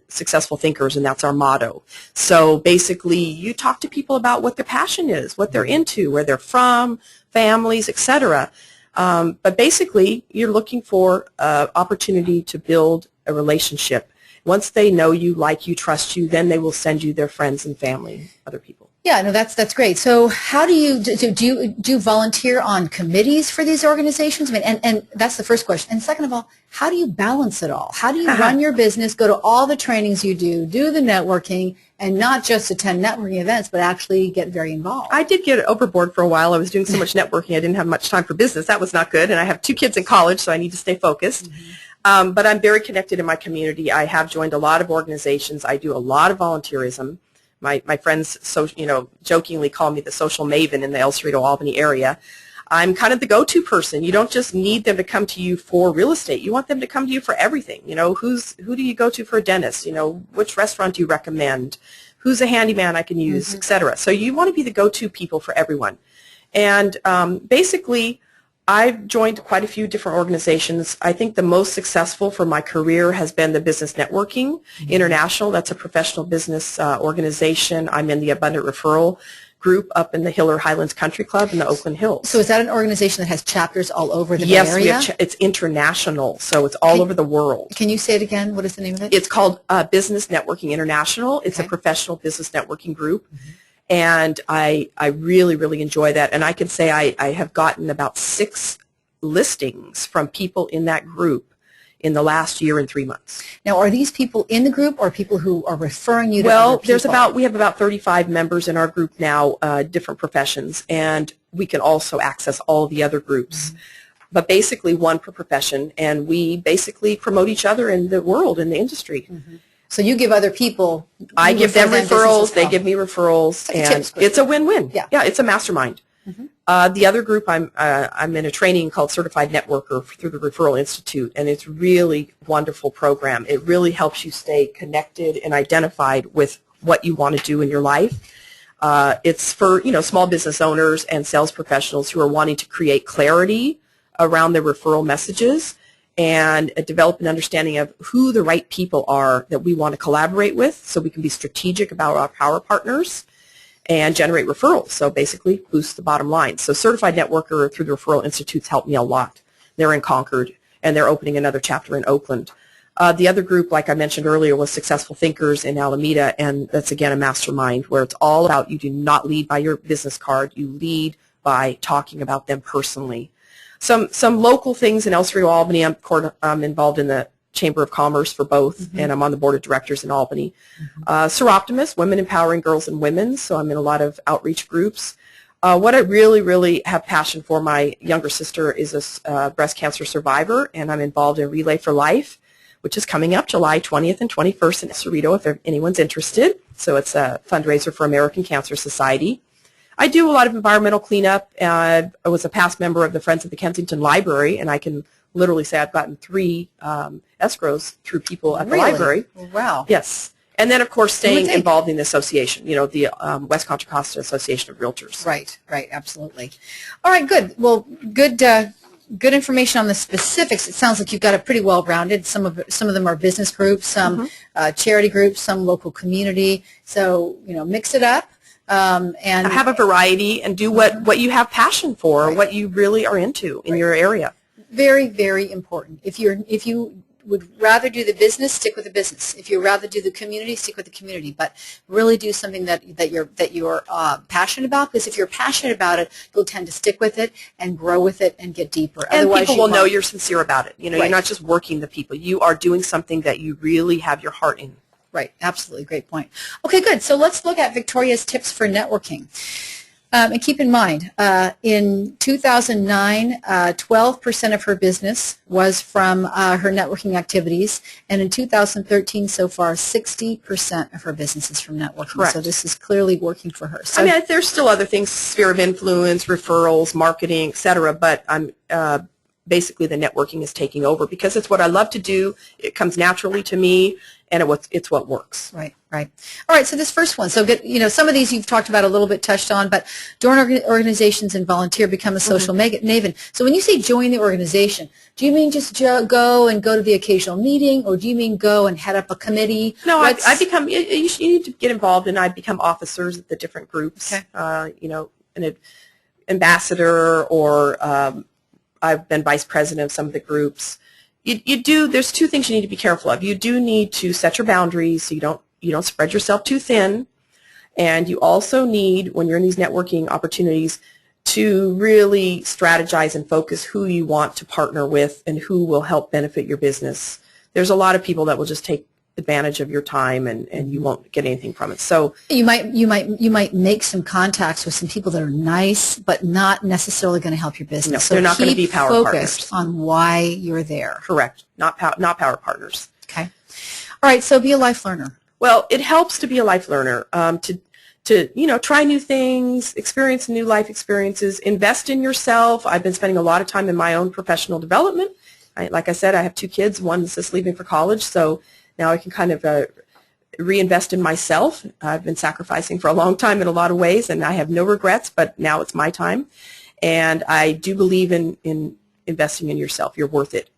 Successful Thinkers, and that's our motto. So basically, you talk to people about what their passion is, what they're into, where they're from, families, etc. But basically, you're looking for an opportunity to build a relationship. Once they know you, like you, trust you, then they will send you their friends and family, other people. Yeah, no, that's great. So how do you volunteer on committees for these organizations? I mean, and that's the first question. And second of all, how do you balance it all? How do you run your business, go to all the trainings you do the networking, and not just attend networking events, but actually get very involved? I did get overboard for a while. I was doing so much networking, I didn't have much time for business. That was not good. And I have 2 kids in college, so I need to stay focused. But I'm very connected in my community. I have joined a lot of organizations. I do a lot of volunteerism. My friends, jokingly call me the social maven in the El Cerrito, Albany area. I'm kind of the go-to person. You don't just need them to come to you for real estate. You want them to come to you for everything. Who do you go to for a dentist? Which restaurant do you recommend? Who's a handyman I can use, etc. So you want to be the go-to people for everyone. And basically, I've joined quite a few different organizations. I think the most successful for my career has been the Business Networking International. That's a professional business organization. I'm in the Abundant Referral group up in the Hiller Highlands Country Club in the Oakland Hills. So is that an organization that has chapters all over the Bay Area? Yes, it's international, so it's all over the world. Can you say it again? What is the name of it? It's called Business Networking International. It's a professional business networking group. And I really, really enjoy that. And I can say I have gotten about 6 listings from people in that group in the last year and 3 months. Now, are these people in the group or people who are referring you to other people? Well, we have about 35 members in our group now, different professions, and we can also access all the other groups. But basically 1 per profession, and we basically promote each other in the world, in the industry. So you give other people. I give them referrals. They give me referrals, and it's a win-win. Yeah, it's a mastermind. The other group, I'm in a training called Certified Networker through the Referral Institute, and it's really wonderful program. It really helps you stay connected and identified with what you want to do in your life. It's for, small business owners and sales professionals who are wanting to create clarity around their referral messages and develop an understanding of who the right people are that we want to collaborate with so we can be strategic about our power partners and generate referrals. So basically boost the bottom line. So Certified Networker through the Referral Institutes helped me a lot. They're in Concord, and they're opening another chapter in Oakland. The other group, like I mentioned earlier, was Successful Thinkers in Alameda, and that's, again, a mastermind where it's all about you do not lead by your business card. You lead by talking about them personally. Some local things in El Cerrito, Albany. I'm involved in the Chamber of Commerce for both, and I'm on the board of directors in Albany. Seroptimus, Women Empowering Girls and Women, so I'm in a lot of outreach groups. What I really, really have passion for, my younger sister is a breast cancer survivor, and I'm involved in Relay for Life, which is coming up July 20th and 21st in El Cerrito if anyone's interested. So it's a fundraiser for American Cancer Society. I do a lot of environmental cleanup. I was a past member of the Friends of the Kensington Library, and I can literally say I've gotten 3 escrows through people at the library. Wow. Yes. And then, of course, staying involved in the association, the West Contra Costa Association of Realtors. Right, absolutely. All right, good. Well, good information on the specifics. It sounds like you've got it pretty well-rounded. Some of them are business groups, some charity groups, some local community. So, mix it up. And have a variety and do what you have passion for, what you really are into in your area. Very, very important. If you would rather do the business, stick with the business. If you rather do the community, stick with the community. But really do something that you're passionate about. Because if you're passionate about it, you'll tend to stick with it and grow with it and get deeper. And otherwise, people will know you're sincere about it. You're Right. not just working the people. You are doing something that you really have your heart in. Right, absolutely. Great point. Okay, good. So let's look at Victoria's tips for networking. And keep in mind, in 2009, 12% of her business was from her networking activities, and in 2013 so far, 60% of her business is from networking. Correct. So this is clearly working for her. So, There's still other things, sphere of influence, referrals, marketing, et cetera, but basically the networking is taking over because it's what I love to do. It comes naturally to me, and it's what works. Right. All right, so this first one. So, some of these you've talked about a little bit, touched on, but join organizations and volunteer, become a social maven. So when you say join the organization, do you mean just go to the occasional meeting, or do you mean go and head up a committee? No, I become, you need to get involved, and I become officers at the different groups, Okay. An ambassador, or I've been vice president of some of the groups. There's 2 things you need to be careful of. You do need to set your boundaries so you don't spread yourself too thin. And you also need, when you're in these networking opportunities, to really strategize and focus who you want to partner with and who will help benefit your business. There's a lot of people that will just take advantage of your time, and you won't get anything from it. So you might make some contacts with some people that are nice, but not necessarily going to help your business. No, so they're not going to be power partners. Focused on why you're there. Correct. Not power partners. Okay. All right. So be a life learner. Well, it helps to be a life learner, to try new things, experience new life experiences, invest in yourself. I've been spending a lot of time in my own professional development. Like I said, I have 2 kids. One's just leaving for college, so now I can kind of reinvest in myself. I've been sacrificing for a long time in a lot of ways, and I have no regrets, but now it's my time. And I do believe in investing in yourself. You're worth it.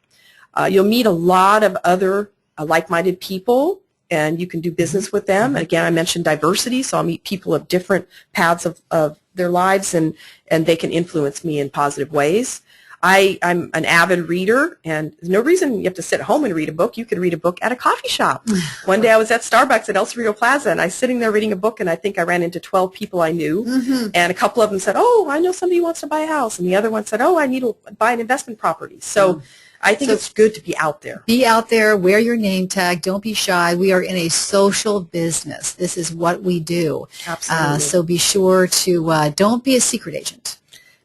You'll meet a lot of other like-minded people, and you can do business with them. And again, I mentioned diversity, so I'll meet people of different paths of their lives, and they can influence me in positive ways. I'm an avid reader, and there's no reason you have to sit at home and read a book. You could read a book at a coffee shop. One day I was at Starbucks at El Cerrito Plaza, and I was sitting there reading a book, and I think I ran into 12 people I knew, and a couple of them said, "Oh, I know somebody who wants to buy a house," and the other one said, "Oh, I need to buy an investment property." So I think it's good to be out there. Be out there, wear your name tag, don't be shy. We are in a social business. This is what we do. Absolutely. So be sure to don't be a secret agent.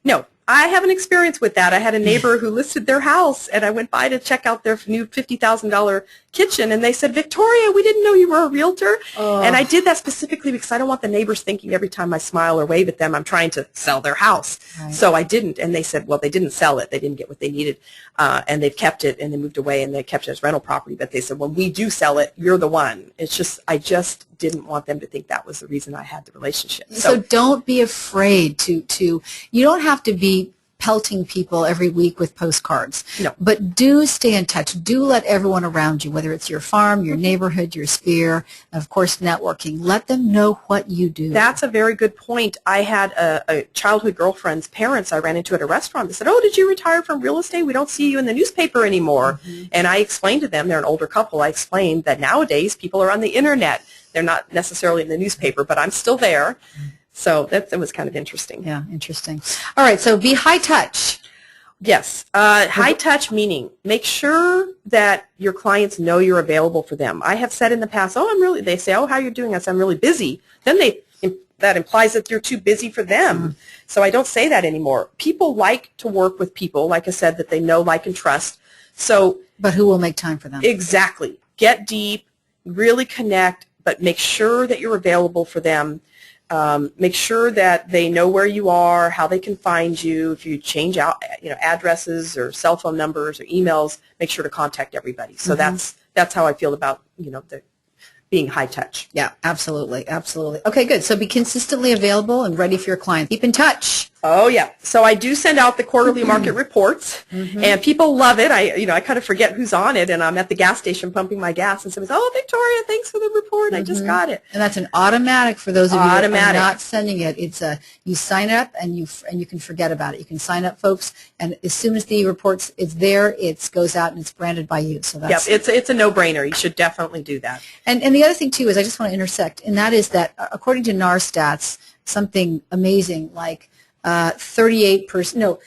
No. I have an experience with that. I had a neighbor who listed their house, and I went by to check out their new $50,000 kitchen, and they said, Victoria, we didn't know you were a realtor. Oh. And I did that specifically because I don't want the neighbors thinking every time I smile or wave at them I'm trying to sell their house. Right. So I didn't, and they said, well, they didn't sell it. They didn't get what they needed, and they've kept it, and they moved away, and they kept it as rental property. But they said, when we do sell it, you're the one. It's just, I just didn't want them to think that was the reason I had the relationship. So don't be afraid to you don't have to be pelting people every week with postcards. No. But do stay in touch. Do let everyone around you, whether it's your farm, your neighborhood, your sphere, and of course networking, let them know what you do. That's a very good point. I had a childhood girlfriend's parents I ran into at a restaurant. They said, oh, did you retire from real estate? We don't see you in the newspaper anymore. And I explained to them, they're an older couple, I explained that nowadays people are on the internet. They're not necessarily in the newspaper, but I'm still there. So that was kind of interesting. Yeah, interesting. All right, so be high touch. Yes. High touch meaning make sure that your clients know you're available for them. I have said in the past, they say, oh, how are you doing? I say, I'm really busy. Then that implies that you're too busy for them. So I don't say that anymore. People like to work with people, like I said, that they know, like, and trust. So, but who will make time for them? Exactly. Get deep, really connect, but make sure that you're available for them. Make sure that they know where you are, how they can find you. If you change out, addresses or cell phone numbers or emails, make sure to contact everybody. So that's how I feel about being high touch. Yeah, absolutely, absolutely. Okay, good. So be consistently available and ready for your client. Keep in touch. Oh yeah. So I do send out the quarterly market reports, and people love it. I kind of forget who's on it, and I'm at the gas station pumping my gas, and someone says, "Oh, Victoria, thanks for the report. I just got it." And that's an automatic for those of you that are not sending it. It's you sign up and you can forget about it. You can sign up, folks, and as soon as the reports is there, it goes out and it's branded by you. So that's it's a no-brainer. You should definitely do that. And the other thing too is I just want to intersect, and that is that according to NAR stats, something amazing like 38%,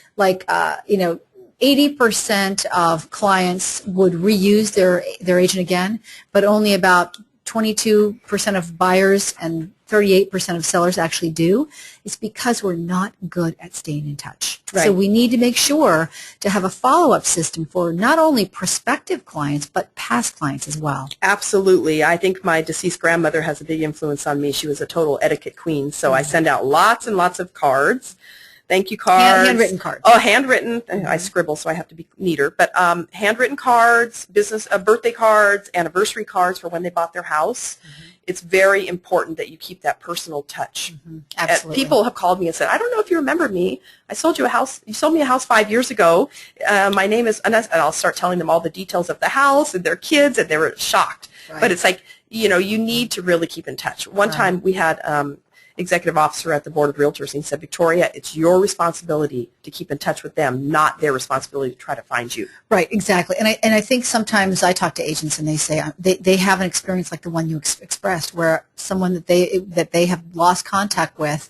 80% of clients would reuse their agent again, but only about 22% of buyers and 38% of sellers actually do. It's because we're not good at staying in touch. Right. So we need to make sure to have a follow-up system for not only prospective clients, but past clients as well. Absolutely. I think my deceased grandmother has a big influence on me. She was a total etiquette queen. So I send out lots and lots of cards. Thank you cards. Handwritten cards. Oh, handwritten. I scribble, so I have to be neater. But handwritten cards, birthday cards, anniversary cards for when they bought their house. It's very important that you keep that personal touch. Absolutely. People have called me and said, I don't know if you remember me. I sold you a house. You sold me a house 5 years ago. My name is, and I'll start telling them all the details of the house and their kids, and they were shocked. Right. But it's like, you need to really keep in touch. One time we had executive officer at the Board of Realtors, and he said, Victoria, it's your responsibility to keep in touch with them, not their responsibility to try to find you. Right, exactly. And I think sometimes I talk to agents and they say they have an experience like the one you expressed, where someone that they have lost contact with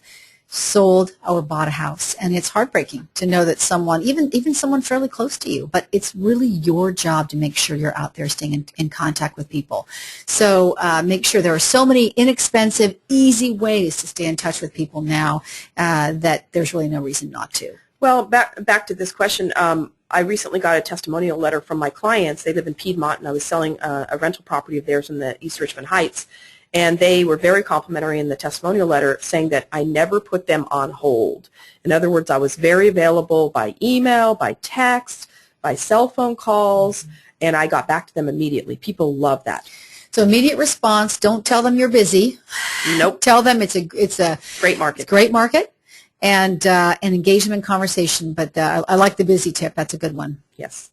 sold or bought a house, and it's heartbreaking to know that someone, even someone fairly close to you, but it's really your job to make sure you're out there staying in contact with people. So make sure there are so many inexpensive, easy ways to stay in touch with people now that there's really no reason not to. Well, back to this question, I recently got a testimonial letter from my clients. They live in Piedmont, and I was selling a rental property of theirs in the East Richmond Heights. And they were very complimentary in the testimonial letter, saying that I never put them on hold. In other words, I was very available by email, by text, by cell phone calls, and I got back to them immediately. People love that. So immediate response. Don't tell them you're busy. Nope. Tell them it's a great market. It's a great market, and engage them in conversation. But I like the busy tip. That's a good one. Yes.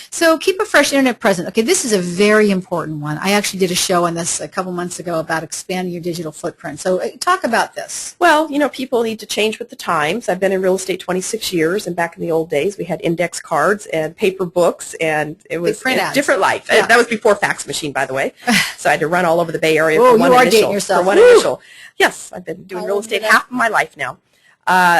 So keep a fresh internet presence. Okay, this is a very important one. I actually did a show on this a couple months ago about expanding your digital footprint. So talk about this. Well, people need to change with the times. I've been in real estate 26 years, and back in the old days, we had index cards and paper books, and it was a different life. Yeah. That was before fax machine, by the way. So I had to run all over the Bay Area for one initial. Yes, I've been doing real estate half of my life now.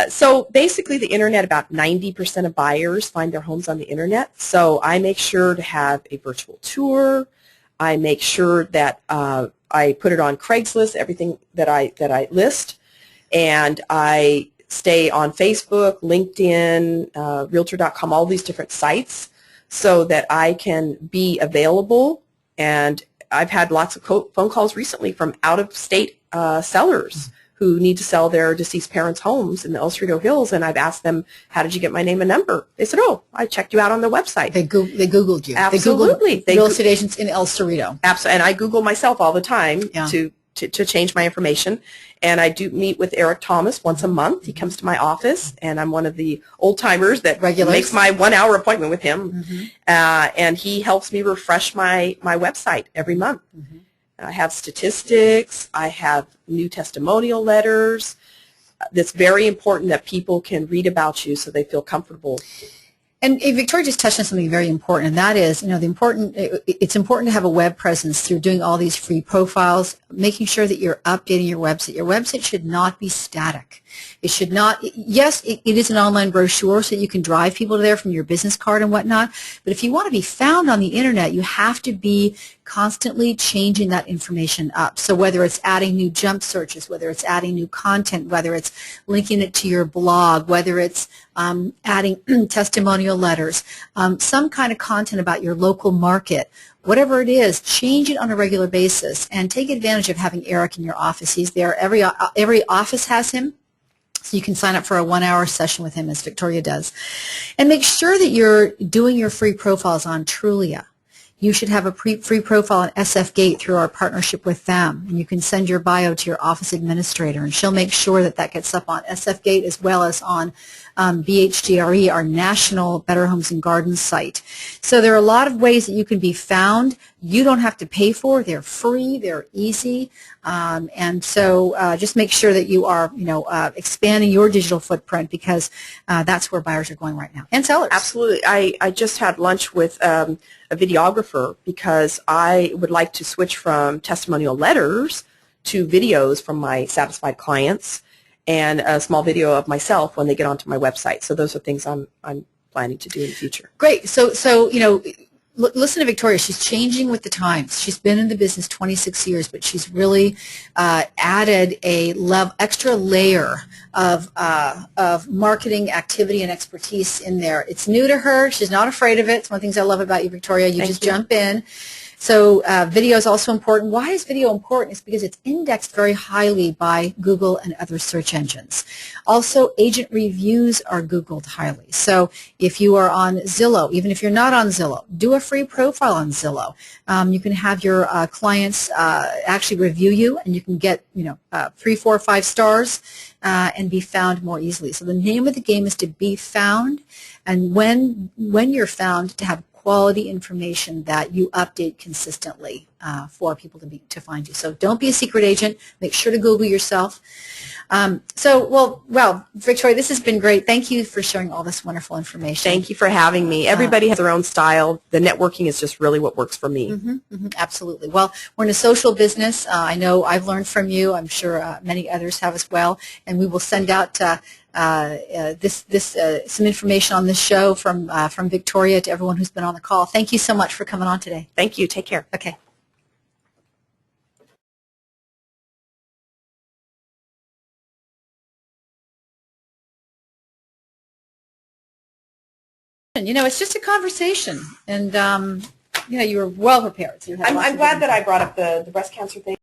So basically the internet, about 90% of buyers find their homes on the internet. So I make sure to have a virtual tour. I make sure that I put it on Craigslist, everything that I list. And I stay on Facebook, LinkedIn, Realtor.com, all these different sites, so that I can be available And I've had lots of phone calls recently from out-of-state sellers who need to sell their deceased parents' homes in the El Cerrito Hills, and I've asked them, how did you get my name and number? They said, oh, I checked you out on the website. They Googled you. Absolutely. They Googled real estate agents in El Cerrito. Absolutely. And I Google myself all the time Yeah. to change my information. And I do meet with Eric Thomas once a month. He comes to my office, and I'm one of the old-timers that makes my 1-hour appointment with him. And he helps me refresh my website every month. I have statistics. I have new testimonial letters. It's very important that people can read about you so they feel comfortable. And Victoria just touched on something very important, and that is, it's important to have a web presence through doing all these free profiles, making sure that you're updating your website. Your website should not be static. It should not, yes, it is an online brochure so you can drive people there from your business card and whatnot, but if you want to be found on the internet, you have to be constantly changing that information up. So whether it's adding new jump searches, whether it's adding new content, whether it's linking it to your blog, whether it's adding testimonial letters, some kind of content about your local market, whatever it is, change it on a regular basis and take advantage of having Eric in your office. He's there. Every office has him. So you can sign up for a 1-hour session with him, as Victoria does. And make sure that you're doing your free profiles on Trulia. You should have a free profile on SF Gate through our partnership with them. And you can send your bio to your office administrator, and she'll make sure that that gets up on SF Gate as well as on BHGRE, our national Better Homes and Gardens site. So there are a lot of ways that you can be found. You don't have to pay for. They're free. They're easy. And so just make sure that you are, expanding your digital footprint, because that's where buyers are going right now, and sellers. Absolutely. I just had lunch with a videographer because I would like to switch from testimonial letters to videos from my satisfied clients and a small video of myself when they get onto my website. So those are things I'm planning to do in the future. Great. So listen to Victoria. She's changing with the times. She's been in the business 26 years, but she's really added a extra layer of marketing activity and expertise in there. It's new to her. She's not afraid of it. It's one of the things I love about you, Victoria. You just jump in. So video is also important. Why is video important? It's because it's indexed very highly by Google and other search engines. Also, agent reviews are Googled highly. So if you are on Zillow, even if you're not on Zillow, do a free profile on Zillow. You can have your clients actually review you, and you can get 3, 4, 5 stars and be found more easily. So the name of the game is to be found, and when you're found, to have quality information that you update consistently for people to find you. So don't be a secret agent. Make sure to Google yourself. Well, Victoria, this has been great. Thank you for sharing all this wonderful information. Thank you for having me. Everybody has their own style. The networking is just really what works for me. Absolutely. Well, we're in a social business. I know I've learned from you. I'm sure many others have as well. And we will send out some information on this show from Victoria to everyone who's been on the call. Thank you so much for coming on today. Thank you. Take care. Okay. It's just a conversation, and you were well prepared. So I'm glad that I brought up the breast cancer thing.